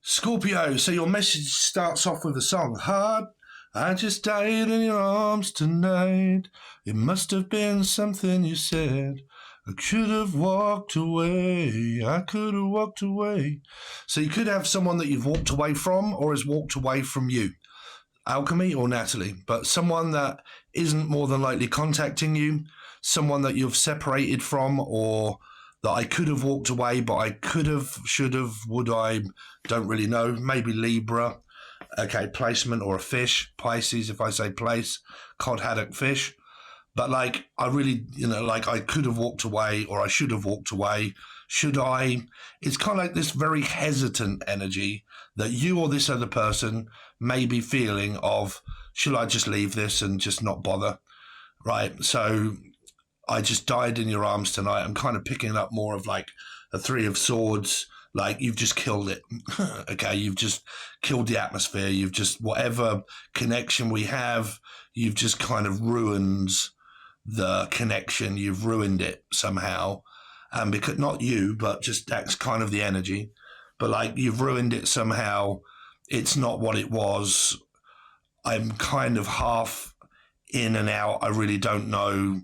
Scorpio, so your message starts off with a song. Heart, I just died in your arms tonight. It must have been something you said. I could have walked away. I could have walked away. So you could have someone that you've walked away from or has walked away from you. Alchemy or Natalie, but someone that isn't more than likely contacting you, someone that you've separated from, or that I could have walked away, but I could have, should have, would I, don't really know. Maybe Libra, okay, placement, or a fish, Pisces, if I say place, cod, haddock, fish. But like, I really, like I could have walked away or I should have walked away. Should I? It's kind of like this very hesitant energy that you or this other person may be feeling of, should I just leave this and just not bother? Right. So I just died in your arms tonight. I'm kind of picking up more of like a Three of Swords. Like you've just killed it. Okay. You've just killed the atmosphere. You've just, whatever connection we have, you've just kind of ruined the connection. You've ruined it somehow. And because not you, but just that's kind of the energy. But like you've ruined it somehow. It's not what it was. I'm kind of half in and out. I really don't know.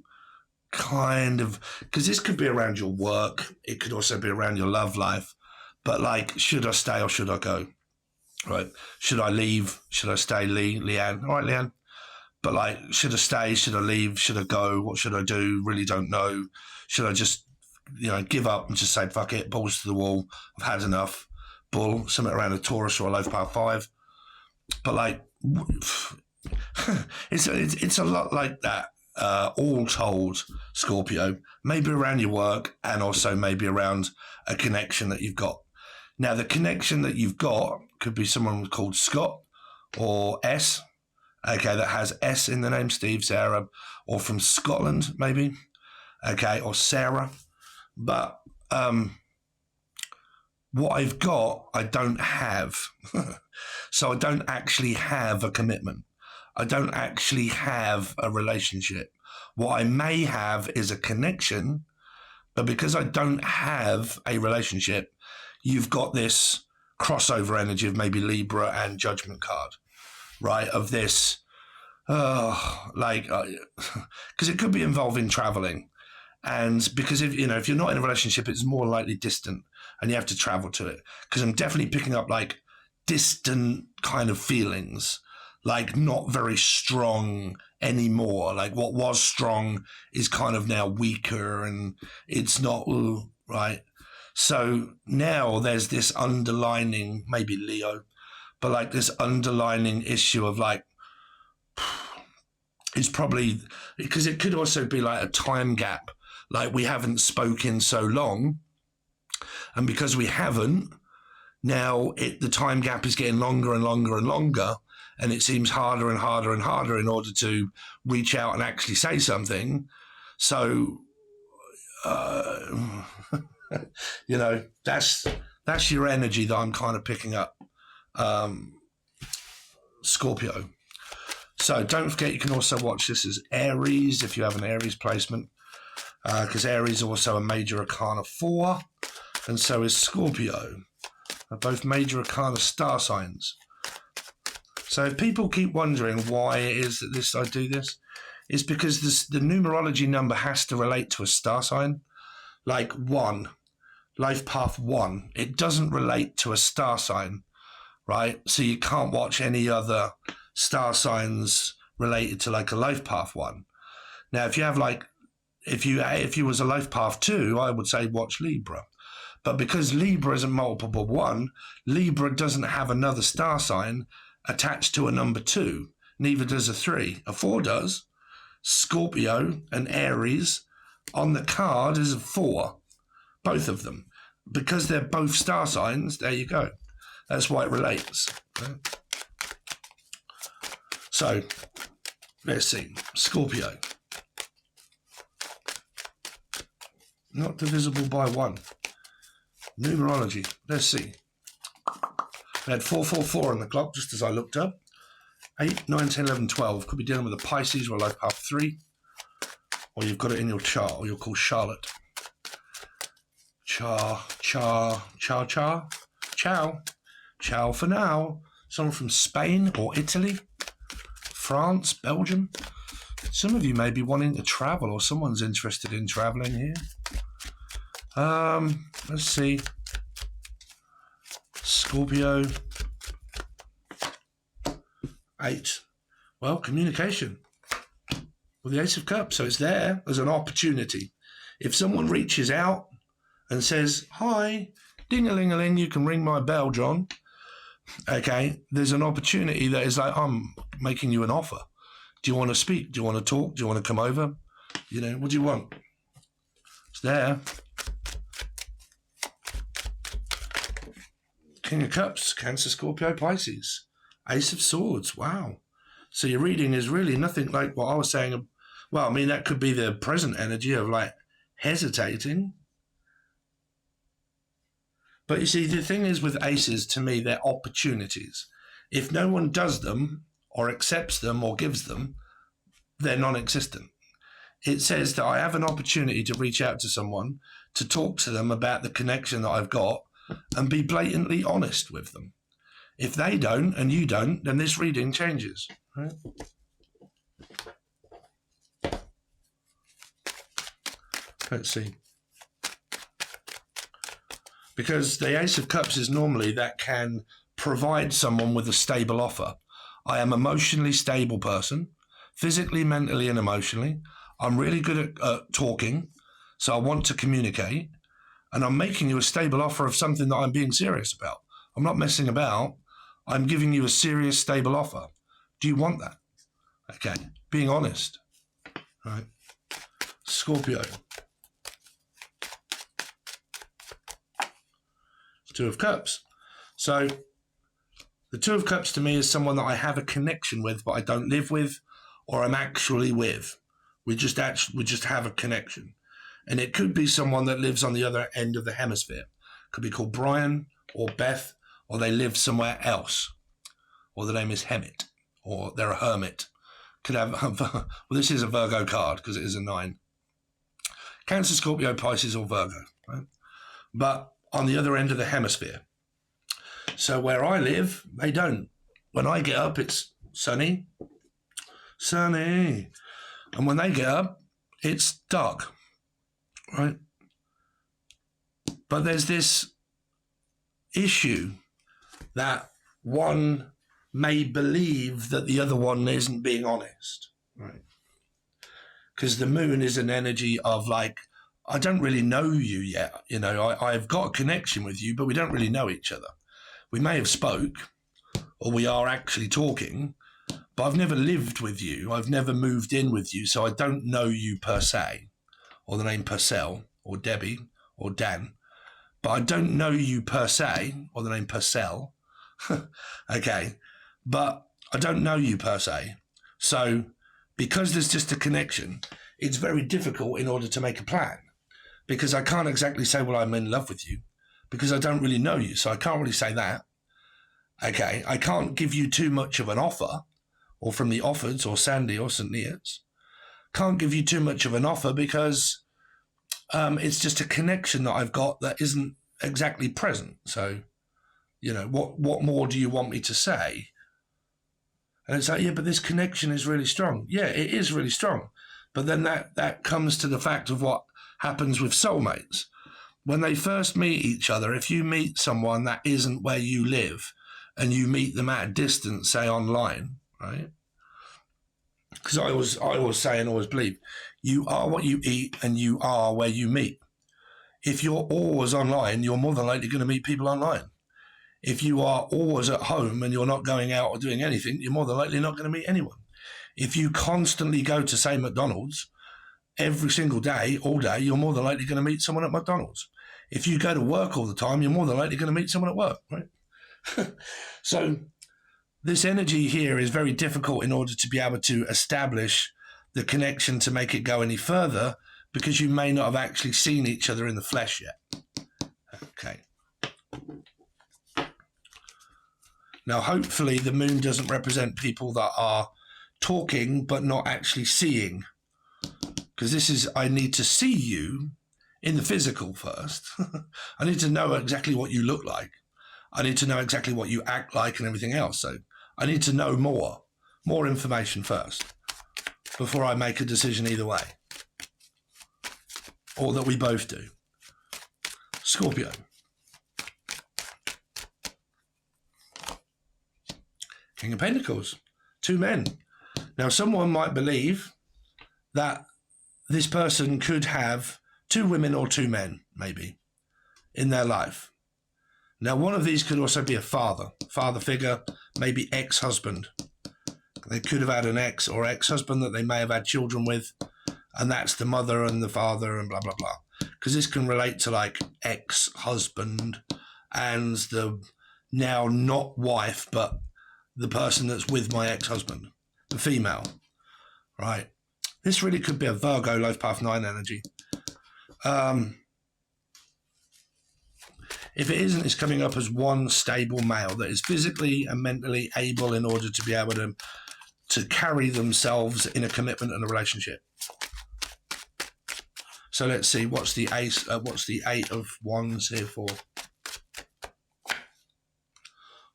Kind of, because this could be around your work. It could also be around your love life. But like, should I stay or should I go? Right? Should I leave? Should I stay, Leanne? All right, Leanne. But like, should I stay? Should I leave? Should I go? What should I do? Really don't know. Should I just, give up and just say, fuck it, balls to the wall. I've had enough. Bull, something around a Taurus or a low power 5. But like, it's a lot like that. All told, Scorpio, maybe around your work and also maybe around a connection that you've got. Now, the connection that you've got could be someone called Scott or S, okay, that has S in the name, Steve, Sarah, or from Scotland, maybe, okay, or Sarah. But what I've got, I don't have. So I don't actually have a commitment. I don't actually have a relationship. What I may have is a connection, but because I don't have a relationship, you've got this crossover energy of maybe Libra and Judgment card, right? Of this, because it could be involving traveling. And because if you're not in a relationship, it's more likely distant and you have to travel to it. Because I'm definitely picking up like distant kind of feelings, like not very strong anymore. Like what was strong is kind of now weaker and it's not, right? So now there's this underlining, maybe Leo, but like this underlining issue of like, it's probably, because it could also be like a time gap. Like we haven't spoken so long, and because we haven't, now the time gap is getting longer and longer and longer, and it seems harder and harder and harder in order to reach out and actually say something. So, that's your energy that I'm kind of picking up, Scorpio. So don't forget, you can also watch this as Aries if you have an Aries placement, because Aries is also a major arcana 4, and so is Scorpio. They're both major arcana star signs. So if people keep wondering why it is that I do this, it's because the numerology number has to relate to a star sign. Like 1, life path 1, it doesn't relate to a star sign, right? So you can't watch any other star signs related to like a life path 1. Now, if you have like, if you was a life path 2, I would say watch Libra. But because Libra is a multiple 1, Libra doesn't have another star sign attached to a number 2. Neither does a 3. A 4 does. Scorpio and Aries on the card is a 4. Both of them. Because they're both star signs, there you go. That's why it relates. So, let's see. Scorpio. Not divisible by 1. Numerology. Let's see. We had 444 on the clock, just as I looked up. 8, 9, 10, 11, 12. Could be dealing with a Pisces or a life path 3. Or you've got it in your chart, or you're called Charlotte. Ciao. Ciao for now. Someone from Spain or Italy, France, Belgium. Some of you may be wanting to travel, or someone's interested in traveling here. Let's see. Scorpio. 8. Well, communication with the Ace of Cups. So it's there as an opportunity. If someone reaches out and says, hi, ding-a-ling-a-ling, you can ring my bell, John. Okay, there's an opportunity that is like, I'm making you an offer. Do you want to speak? Do you want to talk? Do you want to come over? You know, what do you want? It's there. King of Cups, Cancer, Scorpio, Pisces. Ace of Swords, wow. So your reading is really nothing like what I was saying. Well, I mean, that could be the present energy of like hesitating. But you see, the thing is with aces, to me, they're opportunities. If no one does them or accepts them or gives them, they're non-existent. It says that I have an opportunity to reach out to someone, to talk to them about the connection that I've got and be blatantly honest with them. If they don't and you don't, then this reading changes. Right? Let's see. Because the Ace of Cups is normally that can provide someone with a stable offer. I am an emotionally stable person, physically, mentally, and emotionally. I'm really good at talking, so I want to communicate, and I'm making you a stable offer of something that I'm being serious about. I'm not messing about. I'm giving you a serious, stable offer. Do you want that? Okay, being honest. All right. Scorpio. Two of Cups. So the Two of Cups to me is someone that I have a connection with, but I don't live with, or I'm actually with. We just have a connection. And it could be someone that lives on the other end of the hemisphere. Could be called Brian or Beth, or they live somewhere else. Or the name is Hemet, or they're a hermit. Could have, well, this is a Virgo card because it is a 9. Cancer, Scorpio, Pisces, or Virgo, right? But on the other end of the hemisphere. So where I live, they don't. When I get up, it's sunny. Sunny. And when they get up, it's dark, right? But there's this issue that one may believe that the other one isn't being honest, right? Because the moon is an energy of like, I don't really know you yet. You know, I've got a connection with you, but we don't really know each other. We may have spoke, or we are actually talking, but I've never lived with you. I've never moved in with you, so I don't know you per se, or the name Purcell, or Debbie, or Dan. But I don't know you per se, or the name Purcell. Okay, but I don't know you per se. So because there's just a connection, it's very difficult in order to make a plan. Because I can't exactly say, well, I'm in love with you, because I don't really know you. So I can't really say that. Okay, I can't give you too much of an offer, or from the Offords, or Sandy, or St. Neots. Can't give you too much of an offer because it's just a connection that I've got that isn't exactly present. So, you know, what more do you want me to say? And it's like, yeah, but this connection is really strong. Yeah, it is really strong. But then that comes to the fact of what happens with soulmates. When they first meet each other, if you meet someone that isn't where you live and you meet them at a distance, say online, right? Because I always say and always believe, you are what you eat and you are where you meet. If you're always online, you're more than likely going to meet people online. If you are always at home and you're not going out or doing anything, you're more than likely not going to meet anyone. If you constantly go to, say, McDonald's, every single day, all day, you're more than likely going to meet someone at McDonald's. If you go to work all the time, you're more than likely going to meet someone at work, right? So this energy here is very difficult in order to be able to establish the connection to make it go any further, because you may not have actually seen each other in the flesh yet. Okay. Now, hopefully the moon doesn't represent people that are talking but not actually seeing. Because this is, I need to see you in the physical first. I need to know exactly what you look like. I need to know exactly what you act like and everything else. So I need to know more information first before I make a decision either way. Or that we both do. Scorpio. King of Pentacles. 2 men. Now, someone might believe that this person could have 2 women or 2 men, maybe, in their life. Now, one of these could also be a father figure, maybe ex-husband. They could have had an ex or ex-husband that they may have had children with, and that's the mother and the father and blah, blah, blah. Because this can relate to like ex-husband and the now not wife, but the person that's with my ex-husband, the female, right? This really could be a Virgo, Life Path 9 energy. If it isn't, it's coming up as one stable male that is physically and mentally able in order to be able to carry themselves in a commitment and a relationship. So let's see, what's the ace? What's the 8 of Wands here for?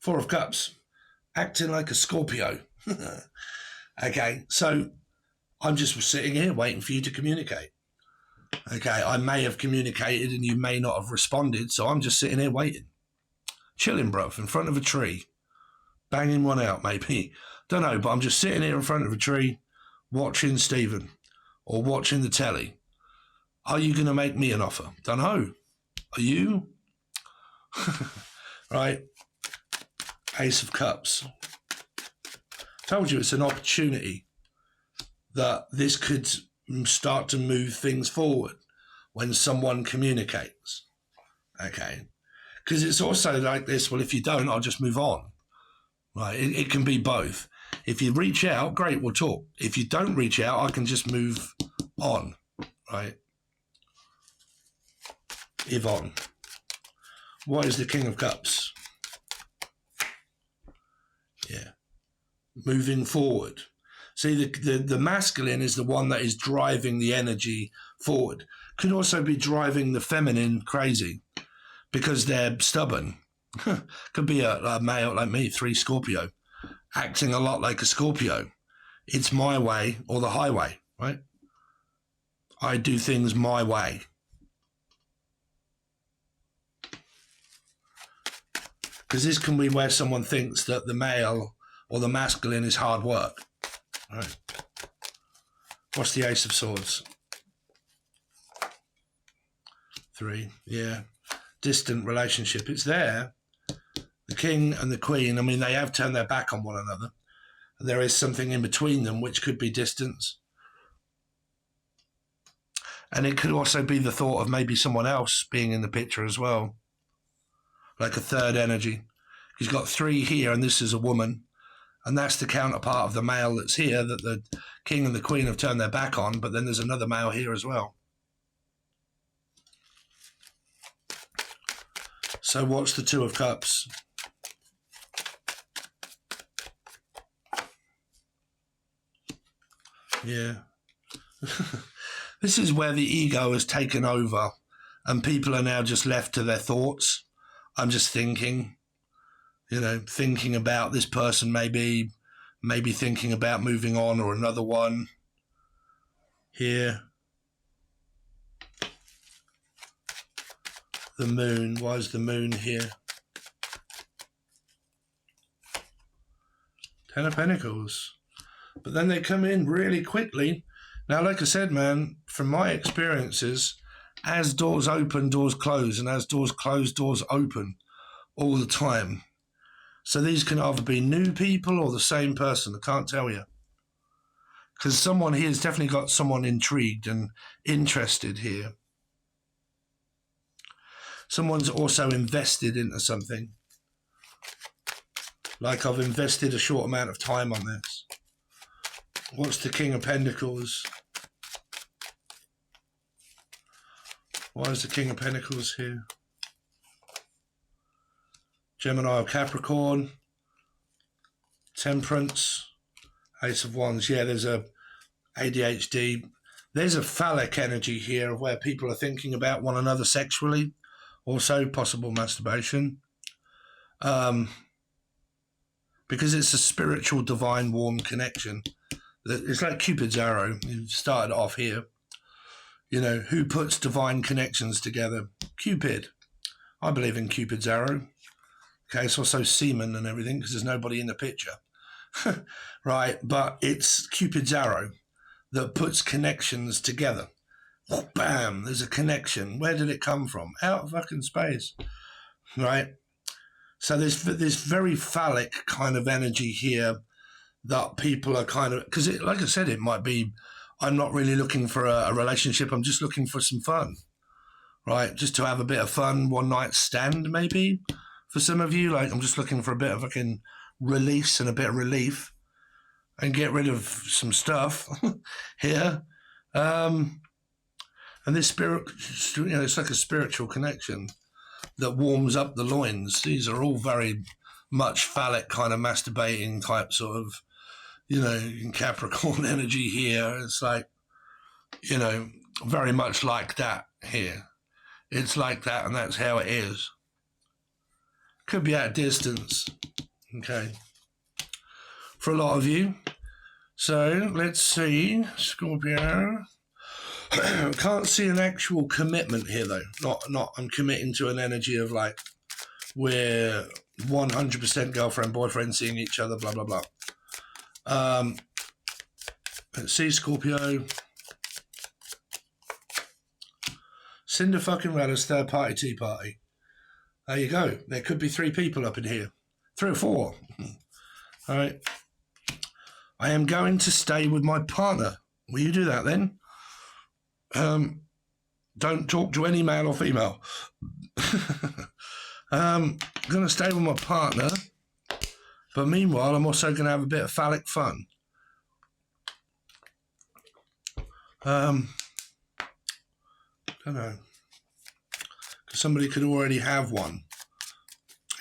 4 of Cups, acting like a Scorpio. Okay, so I'm just sitting here waiting for you to communicate. Okay, I may have communicated and you may not have responded, so I'm just sitting here waiting. Chilling, bruv, in front of a tree. Banging one out, maybe. Don't know, but I'm just sitting here in front of a tree watching Stephen or watching the telly. Are you going to make me an offer? Don't know. Are you? Right. Ace of Cups. Told you it's an opportunity that this could start to move things forward when someone communicates. Okay. Because it's also like this, well, if you don't, I'll just move on. Right. It can be both. If you reach out, great, we'll talk. If you don't reach out, I can just move on. Right. Yvonne. What is the King of Cups? Yeah. Moving forward. See, the masculine is the one that is driving the energy forward. Could also be driving the feminine crazy because they're stubborn. Could be a male like me, 3 Scorpio, acting a lot like a Scorpio. It's my way or the highway, right? I do things my way. Because this can be where someone thinks that the male or the masculine is hard work. Right. What's the Ace of Swords? 3, yeah. Distant relationship. It's there. The King and the Queen, I mean, they have turned their back on one another. There is something in between them, which could be distance. And it could also be the thought of maybe someone else being in the picture as well. Like a third energy. He's got 3 here, and this is a woman. And that's the counterpart of the male that's here that the King and the Queen have turned their back on, but then there's another male here as well. So what's the 2 of Cups? Yeah. This is where the ego has taken over and people are now just left to their thoughts. I'm just thinking, thinking about this person, maybe thinking about moving on or another one here. The moon, why is the moon here? 10 of Pentacles. But then they come in really quickly. Now, like I said, man, from my experiences, as doors open, doors close, and as doors close, doors open all the time. So these can either be new people or the same person. I can't tell you. Because someone here has definitely got someone intrigued and interested here. Someone's also invested into something. Like I've invested a short amount of time on this. What's the King of Pentacles? Why is the King of Pentacles here? Gemini or Capricorn. Temperance. Ace of Wands. Yeah, there's a ADHD. There's a phallic energy here where people are thinking about one another sexually. Also possible masturbation. because it's a spiritual, divine, warm connection. It's like Cupid's arrow. You started off here. You know, who puts divine connections together? Cupid. I believe in Cupid's arrow. Okay, it's also semen and everything because there's nobody in the picture. Right, but it's Cupid's arrow that puts connections together. Bam, there's a connection. Where did it come from? Out of fucking space. Right? So there's this very phallic kind of energy here that people are kind of, because like I said, it might be, I'm not really looking for a relationship. I'm just looking for some fun, right? Just to have a bit of fun, one night stand maybe for some of you. Like I'm just looking for a bit of fucking release and a bit of relief and get rid of some stuff here. And this spirit, you know, it's like a spiritual connection that warms up the loins. These are all very much phallic kind of masturbating type sort of, you know, in Capricorn energy here. It's like, you know, very much like that here. It's like that, and that's how it is. Could be at a distance, okay, for a lot of you. So let's see, Scorpio. Can't see an actual commitment here though. Not I'm committing to an energy of like we're 100% girlfriend, boyfriend, seeing each other, blah, blah, blah. Let's see, Scorpio. Cinder fucking Radders, third party, tea party. There you go. There could be 3 people up in here. 3 or 4. All right. I am going to stay with my partner. Will you do that then? Don't talk to any male or female. I'm going to stay with my partner, but meanwhile, I'm also going to have a bit of phallic fun. I don't know. Because somebody could already have one.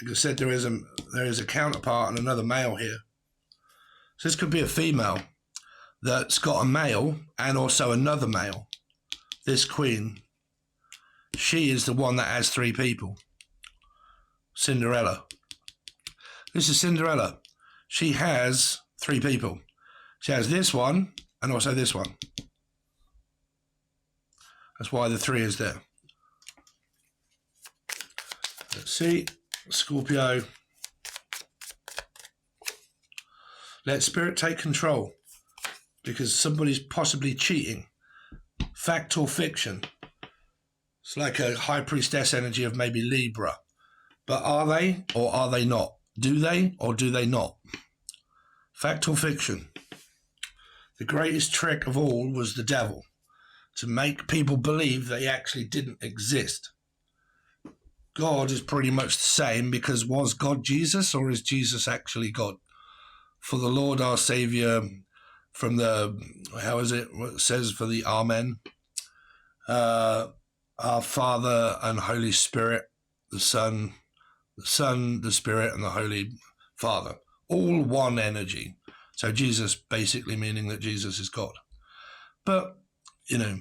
Like I said, there is a counterpart and another male here. So this could be a female that's got a male and also another male. This queen, she is the one that has 3 people. Cinderella. This is Cinderella. She has 3 people. She has this one and also this one. That's why the 3 is there. Let's see. Scorpio. Let spirit take control because somebody's possibly cheating. Fact or fiction? It's like a high priestess energy of maybe Libra. But are they or are they not? Do they or do they not? Fact or fiction? The greatest trick of all was the devil, to make people believe they actually didn't exist. God is pretty much the same, because was God Jesus or is Jesus actually God? For the Lord our Savior, from the, how is it, what it says for the Amen? Our Father and Holy Spirit, the Son, the Spirit, and the Holy Father. All one energy. So Jesus basically meaning that Jesus is God. But, you know,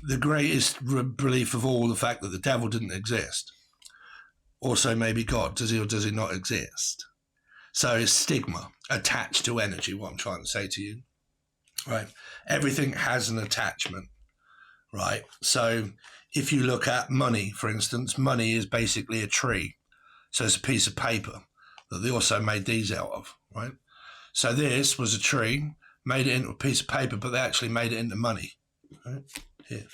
the greatest belief of all, the fact that the devil didn't exist. Also maybe God, does he or does he not exist? So it's stigma attached to energy, what I'm trying to say to you. Right? Everything has an attachment. Right? So if you look at money, for instance, money is basically a tree. So it's a piece of paper that they also made these out of, right? So this was a tree, made it into a piece of paper, but they actually made it into money. Right? Here.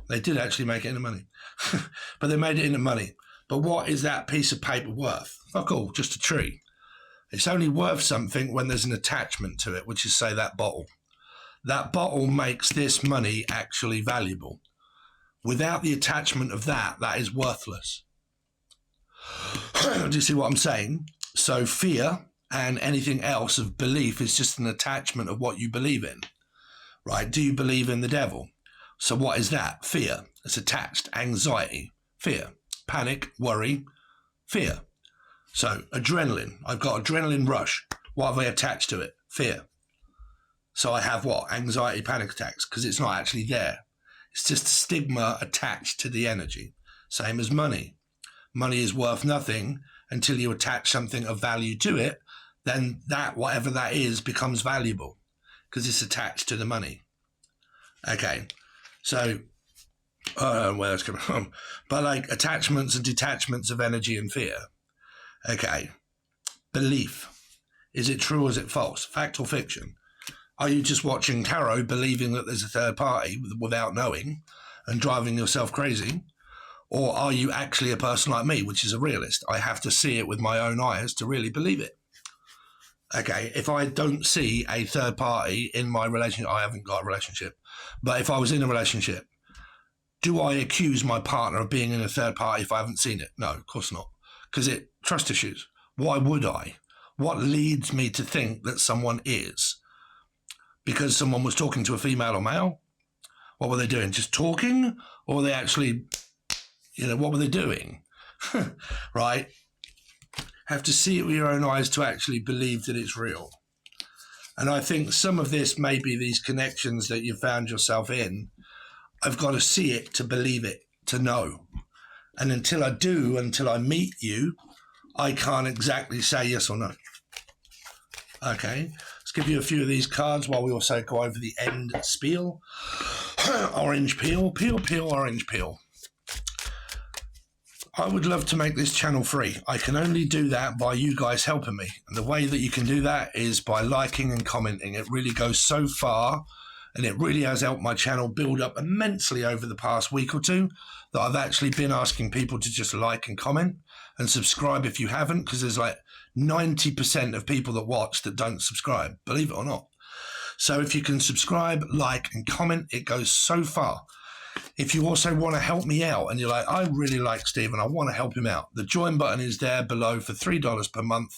They did actually make it into money. But they made it into money. But what is that piece of paper worth? Fuck all, just a tree. It's only worth something when there's an attachment to it, which is, say, that bottle. That bottle makes this money actually valuable. Without the attachment of that, that is worthless. Do you see what I'm saying? So fear and anything else of belief is just an attachment of what you believe in, right? Do you believe in the devil? So what is that? Fear. It's attached. Anxiety. Fear. Panic. Worry. Fear. So adrenaline. I've got adrenaline rush. What have I attached to it? Fear. So I have what? Anxiety, panic attacks, because it's not actually there. It's just a stigma attached to the energy. Same as money. Money is worth nothing until you attach something of value to it, then that, whatever that is, becomes valuable because it's attached to the money. Okay, so where that's coming from, but like attachments and detachments of energy and fear. Okay, belief. Is it true or is it false? Fact or fiction? Are you just watching tarot, believing that there's a third party without knowing and driving yourself crazy? Or are you actually a person like me, which is a realist? I have to see it with my own eyes to really believe it. Okay, if I don't see a third party in my relationship, I haven't got a relationship. But if I was in a relationship, do I accuse my partner of being in a third party if I haven't seen it? No, of course not. Because trust issues. Why would I? What leads me to think that someone is? Because someone was talking to a female or male? What were they doing? Just talking? Or were they actually, what were they doing? Right? Have to see it with your own eyes to actually believe that it's real. And I think some of this may be these connections that you found yourself in. I've got to see it to believe it, to know. And until I do, until I meet you, I can't exactly say yes or no. Okay, let's give you a few of these cards while we also go over the end spiel. Orange peel, peel, peel, orange peel. I would love to make this channel free. I can only do that by you guys helping me. And the way that you can do that is by liking and commenting. It really goes so far, and it really has helped my channel build up immensely over the past week or two that I've actually been asking people to just like and comment and subscribe if you haven't, because there's like 90% of people that watch that don't subscribe, believe it or not. So if you can subscribe, like, and comment, it goes so far. If you also want to help me out and you're like, I really like Steve and I want to help him out, the join button is there below for $3 per month,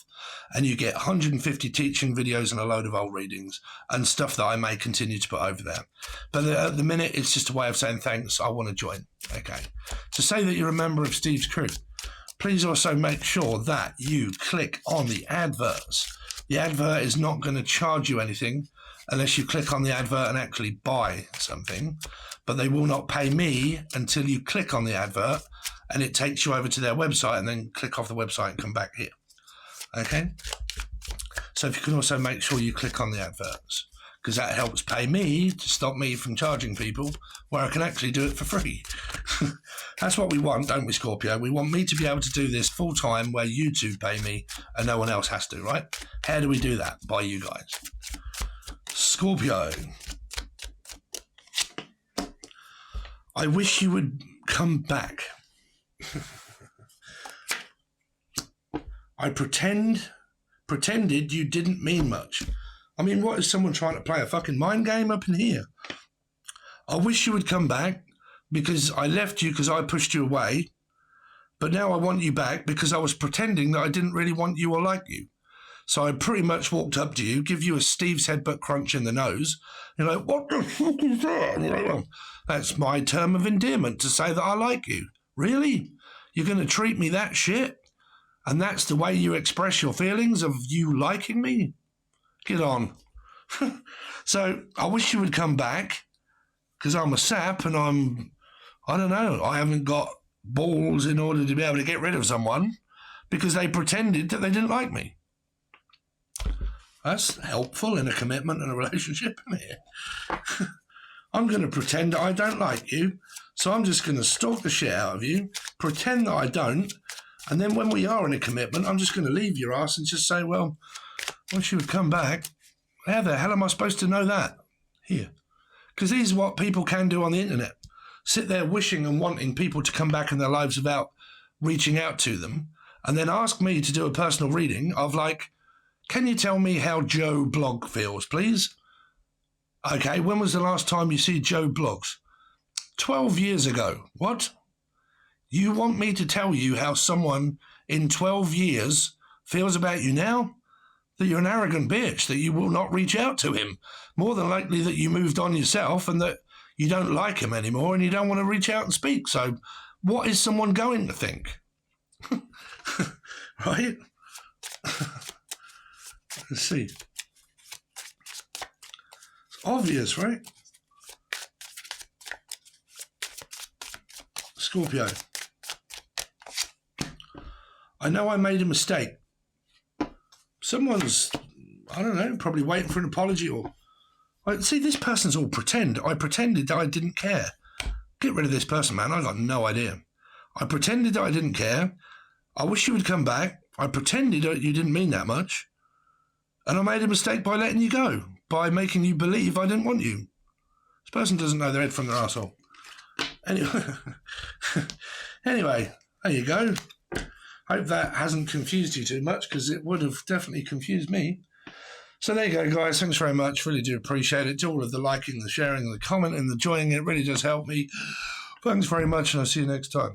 and you get 150 teaching videos and a load of old readings and stuff that I may continue to put over there. But at the minute, it's just a way of saying thanks, I want to join. Okay. To say that you're a member of Steve's crew, please also make sure that you click on the adverts. The advert is not going to charge you anything unless you click on the advert and actually buy something. But they will not pay me until you click on the advert and it takes you over to their website, and then click off the website and come back here. Okay? So if you can also make sure you click on the adverts, because that helps pay me to stop me from charging people where I can actually do it for free. That's what we want, don't we, Scorpio? We want me to be able to do this full time where YouTube pay me and no one else has to, right? How do we do that? By you guys. Scorpio. I wish you would come back. I pretended you didn't mean much. I mean, what is someone trying to play a fucking mind game up in here? I wish you would come back because I left you because I pushed you away, but now I want you back because I was pretending that I didn't really want you or like you. So I pretty much walked up to you, give you a Steve's headbutt crunch in the nose. You're like, what the fuck is that? And you're like, well, that's my term of endearment to say that I like you. Really? You're going to treat me that shit? And that's the way you express your feelings of you liking me? Get on. So I wish you would come back because I'm a sap and I don't know, I haven't got balls in order to be able to get rid of someone because they pretended that they didn't like me. That's helpful in a commitment and a relationship, isn't it? I'm going to pretend that I don't like you, so I'm just going to stalk the shit out of you, pretend that I don't, and then when we are in a commitment, I'm just going to leave your ass and just say, well, once you would come back, how the hell am I supposed to know that? Here. Because this is what people can do on the internet. Sit there wishing and wanting people to come back in their lives without reaching out to them, and then ask me to do a personal reading of like, can you tell me how Joe Blog feels, please? Okay, when was the last time you see Joe Blogs? 12 years ago. What? You want me to tell you how someone in 12 years feels about you now? That you're an arrogant bitch, that you will not reach out to him. More than likely that you moved on yourself and that you don't like him anymore and you don't want to reach out and speak. So what is someone going to think? Right? Let's see. It's obvious, right? Scorpio. I know I made a mistake. Someone's, I don't know, probably waiting for an apology or... See, this person's all pretend. I pretended that I didn't care. Get rid of this person, man. I got no idea. I pretended that I didn't care. I wish you would come back. I pretended that you didn't mean that much. And I made a mistake by letting you go, by making you believe I didn't want you. This person doesn't know their head from their arsehole. Anyway, there you go. Hope that hasn't confused you too much, because it would have definitely confused me. So there you go, guys. Thanks very much. Really do appreciate it. Do all of the liking, the sharing, the commenting, the joining. It really does help me. Thanks very much, and I'll see you next time.